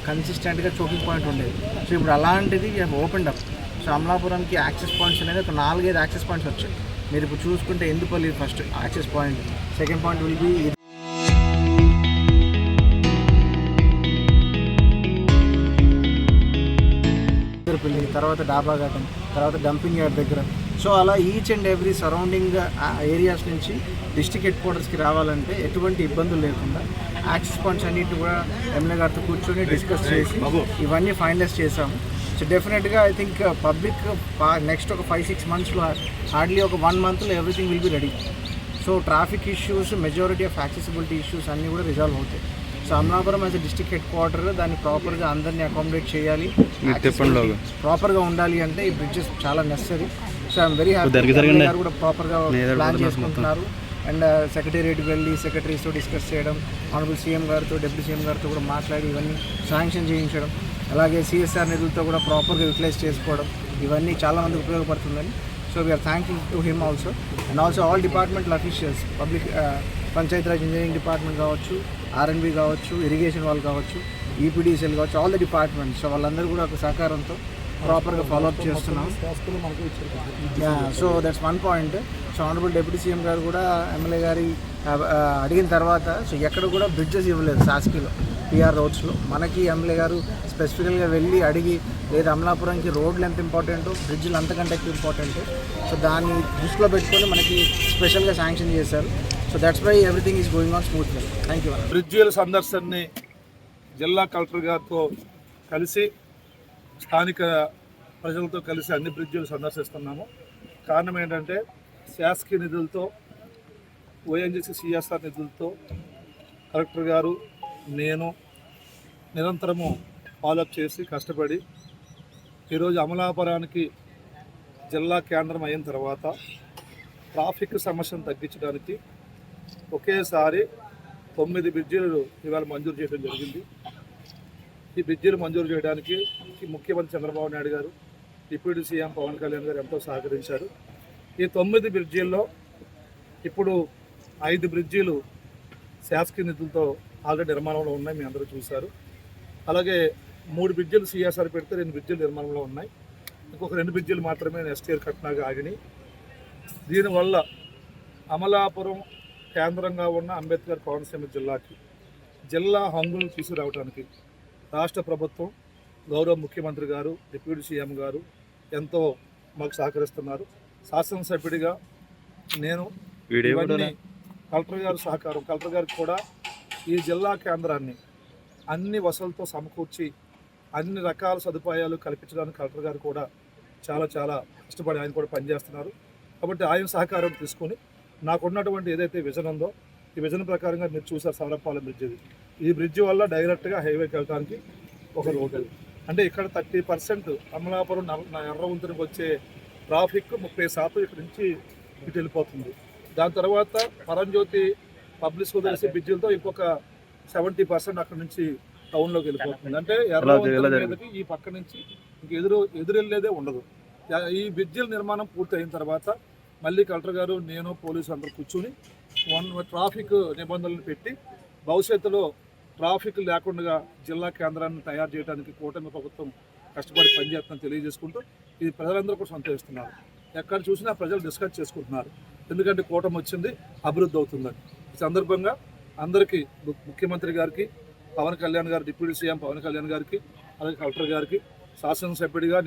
కన్సిస్టెంట్గా choking point ఉండేది. So ఇప్పుడు అలాంటిది ఓపెన్ అప్. సో అమలాపురంకి యాక్సెస్ పాయింట్స్ అనేది ఒక 4-5 యాక్సెస్ పాయింట్స్ వచ్చాయి. మీరు ఇప్పుడు చూసుకుంటే Endupalli first access point, second point will be పెళ్ళి, తర్వాత డాబాఘాటం, తర్వాత డంపింగ్ యార్డ్ దగ్గర. సో అలా each and every surrounding areas నుంచి డిస్ట్రిక్ట్ హెడ్ క్వార్టర్స్కి రావాలంటే ఎటువంటి ఇబ్బందులు లేకుండా యాక్సెస్ పాయింట్స్ అన్నింటిని కూడా ఎమ్మెల్యే గారితో కూర్చొని డిస్కస్ చేసి ఇవన్నీ ఫైనలైజ్ చేసాము. సో డెఫినెట్గా ఐ థింక్ పబ్లిక్ నెక్స్ట్ ఒక 5-6 మంత్స్లో హార్డ్లీ ఒక 1 మంత్లో everything will be ready. So traffic issues, majority of accessibility issues అన్నీ కూడా రిజాల్వ్ అవుతాయి. So Amalapuram as a district head quarter దాన్ని ప్రాపర్గా అందరినీ అకామిడేట్ చేయాలి, ప్రాపర్గా ఉండాలి అంటే ఈ బ్రిడ్జెస్ చాలా necessary. So I'm very happy గారు కూడా ప్రాపర్గా ప్లాన్ చేసుకుంటున్నారు. అండ్ సెక్రటేరియట్కి వెళ్ళి సెక్రటరీస్తో డిస్కస్ చేయడం, ఆనరబుల్ సీఎం గారితో, డిప్యూటీ సీఎం గారితో కూడా మాట్లాడి ఇవన్నీ శాంక్షన్ చేయించడం, అలాగే సిఎస్ఆర్ నిధులతో కూడా ప్రాపర్గా యూటిలైజ్ చేసుకోవడం, ఇవన్నీ చాలామందికి ఉపయోగపడుతుందని. So we are thanking to him also. And also all departmental officials, public Panchayati Raj engineering department కావచ్చు, ఆర్ఎండ్బి కావచ్చు, ఇరిగేషన్ వాళ్ళు కావచ్చు, ఈపీడీసీఎల్ కావచ్చు, ఆల్ ద డిపార్ట్మెంట్స్. సో వాళ్ళందరూ కూడా ఒక సహకారంతో ప్రాపర్గా ఫాలోఅప్ చేస్తున్నాం. So that's one point. So honourable deputy CM గారు కూడా ఎమ్మెల్యే గారి అడిగిన తర్వాత సో ఎక్కడ కూడా బ్రిడ్జెస్ ఇవ్వలేదు శాసకీలో, పిఆర్ రోడ్స్లో. మనకి ఎమ్మెల్యే గారు స్పెసిఫికల్గా వెళ్ళి అడిగి, లేదు అమలాపురంకి రోడ్లు ఎంత ఇంపార్టెంటో బ్రిడ్జ్లు అంతకంటే ఎక్కువ ఇంపార్టెంట్. సో దాన్ని దృష్టిలో పెట్టుకొని మనకి స్పెషల్గా శాంక్షన్ చేశారు. So that's why everything is going on smoothly. Thank you. బ్రిడ్జిల సందర్శనని జిల్లా కలెక్టర్ గారితో కలిసి స్థానిక ప్రజలతో కలిసి అన్ని బ్రిడ్జిలు సందర్శిస్తున్నాము. కారణం ఏంటంటే శాసకీయ నిధులతో, ఓఎన్జీసీ సిఎస్ఆర్ నిధులతో కలెక్టర్ గారు, నేను నిరంతరము ఫాలోఅప్ చేసి కష్టపడి ఈరోజు అమలాపురానికి జిల్లా కేంద్రం అయిన తర్వాత ట్రాఫిక్ సమస్యను తగ్గించడానికి ఒకేసారి 9 బ్రిడ్జిలు ఇవాళ మంజూరు చేయడం జరిగింది. ఈ బ్రిడ్జిలు మంజూరు చేయడానికి ముఖ్యమంత్రి చంద్రబాబు నాయుడు గారు, డిప్యూటీ సీఎం పవన్ కళ్యాణ్ గారు ఎంతో సహకరించారు. ఈ 9 బ్రిడ్జిల్లో ఇప్పుడు 5 బ్రిడ్జిలు శాసకీయ నిధులతో ఆల్రెడీ నిర్మాణంలో ఉన్నాయి, మీ అందరూ చూశారు. అలాగే 3 బ్రిడ్జిలు సిఎస్ఆర్ పెడితే 2 బ్రిడ్జిలు నిర్మాణంలో ఉన్నాయి. ఇంకొక 2 బ్రిడ్జిలు మాత్రమే నెక్స్ట్ ఇయర్ కట్టినాగా ఆగినాయి. దీనివల్ల అమలాపురం కేంద్రంగా ఉన్న అంబేద్కర్ కోనసీమ జిల్లాకి జిల్లా హంగులు తీసుకురావడానికి రాష్ట్ర ప్రభుత్వం, గౌరవ ముఖ్యమంత్రి గారు, డిప్యూటీ సీఎం గారు ఎంతో మాకు సహకరిస్తున్నారు. శాసనసభ్యుడిగా నేను ఇవన్నీ కలెక్టర్ గారు సహకారం, కలెక్టర్ గారికి కూడా ఈ జిల్లా కేంద్రాన్ని అన్ని వసతులతో సమకూర్చి అన్ని రకాల సదుపాయాలు కల్పించడానికి కలెక్టర్ గారు కూడా చాలా చాలా కష్టపడి ఆయన కూడా పనిచేస్తున్నారు. కాబట్టి ఆయన సహకారం తీసుకొని నాకున్నటువంటి ఏదైతే విజన్ ఉందో ఈ విజన్ ప్రకారంగా మీరు చూసారు సవరపాలెం బ్రిడ్జ్. ఈ బ్రిడ్జ్ వల్ల డైరెక్ట్గా హైవేకి వెళ్ళడానికి ఒక రోడ్, అంటే ఇక్కడ 30% అమలాపురం ఎర్రవంతునికి వచ్చే ట్రాఫిక్ 30% ఇక్కడ నుంచి ఇటు వెళ్ళిపోతుంది. దాని తర్వాత పరంజ్యోతి పబ్లిక్ స్కూల్ తెలిసి బ్రిడ్జిలతో ఇంకొక 70% అక్కడ నుంచి టౌన్లోకి వెళ్ళిపోతుంది. అంటే ఎర్రవంతులకి ఈ పక్క నుంచి ఇంక ఎదురెళ్ళేదే ఉండదు. ఈ బ్రిడ్జిల నిర్మాణం పూర్తి అయిన తర్వాత మళ్ళీ కలెక్టర్ గారు, నేను, పోలీసు అందరూ కూర్చొని ట్రాఫిక్ నిబంధనలు పెట్టి భవిష్యత్తులో ట్రాఫిక్ లేకుండా జిల్లా కేంద్రాన్ని తయారు చేయడానికి కూటమి ప్రభుత్వం కష్టపడి పనిచేస్తుందని తెలియజేసుకుంటూ ఇది ప్రజలందరూ కూడా సంతోషిస్తున్నారు. ఎక్కడ చూసినా ప్రజలు డిస్కస్ చేసుకుంటున్నారు, ఎందుకంటే కూటమి వచ్చింది, అభివృద్ధి అవుతుందని. ఈ సందర్భంగా అందరికీ, ముఖ్యమంత్రి గారికి, పవన్ కళ్యాణ్ గారు, డిప్యూటీ సీఎం పవన్ కళ్యాణ్ గారికి, అలాగే కలెక్టర్ గారికి, శాసనసభ్యుడిగా